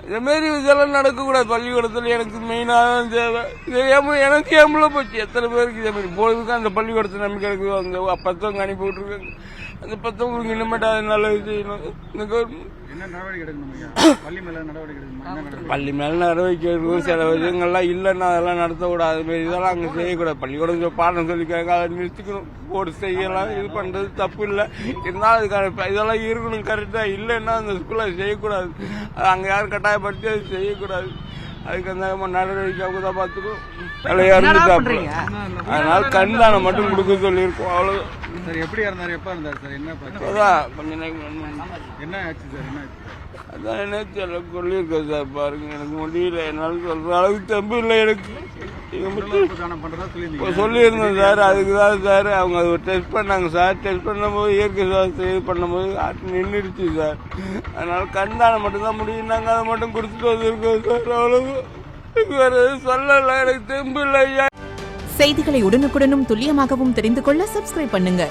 இதேமாரி இதெல்லாம் நடக்கக்கூடாது. பள்ளிக்கூடத்தில் எனக்கு மெயினாக தேவை. எனக்கு ஏம்புல போச்சு. எத்தனை பேருக்கு இதேமாரி போதுக்கு அந்த பள்ளிக்கூடத்தை நம்பிக்கை இருக்குது. அந்த பத்தவங்க அனுப்பி விட்டுருக்காங்க. அந்த பத்தவங்களுக்கு இனிமேட்டு அது நல்லது செய்யணும். இந்த கவர்மெண்ட் பள்ளி மேல நடவடிக்கை எடுக்கணும். சில விஷயங்கள்லாம் இல்லைன்னா அதெல்லாம் நடத்தக்கூடாது. இதெல்லாம் அங்கே செய்யக்கூடாது. பள்ளிக்கூடம் பாடம் சொல்லிக்காங்க, அதை நிறுத்திக்கணும். போட்டு செய்யலாம், இது பண்றது தப்பு இல்லை. இருந்தாலும் அதுக்கான இதெல்லாம் இருக்கணும் கரெக்டா. இல்லைன்னா அந்த ஸ்கூல்ல செய்யக்கூடாது. அது அங்கே யாரும் கட்டாயப்படுத்தி அது செய்யக்கூடாது. அதுக்கு அந்த நடவடிக்கை அவங்க தான் பார்த்துக்கணும். தலையா இருந்து அதனால கண்தானம் மட்டும் கொடுக்க சொல்லியிருக்கோம். அவ்வளவுதான். சார் எப்படியா இருந்தாரு, எப்ப இருந்தாரு சார், என்ன கொஞ்ச நேரம் என்ன ஆச்சு சார், என்ன அதான் என்ன சொல்லியிருக்கேன் சார். பாருங்க எனக்கு முடியல, என்னால சொல்ற அளவுக்கு தெம்பு இல்லை எனக்கு. சொல்லியிருந்தேன் சார். அதுக்குதான் சார் அவங்க டெஸ்ட் பண்ணாங்க சார். டெஸ்ட் பண்ணும்போது இயற்கை சுவாசத்தை இது பண்ணும்போது ஆட்டு நின்றுடுச்சு சார். அதனால கண்தானம் மட்டும்தான் முடியும்னாங்க. அதை மட்டும் கொடுத்துட்டு வந்துருக்கோம் சார். அவ்வளவு வேற எதுவும் சொல்லல. எனக்கு தெம்பு இல்லை. செய்திகளை உடனுக்குடனும் துல்லியமாகவும் தெரிந்து கொள்ள சப்ஸ்கிரைப் பண்ணுங்க.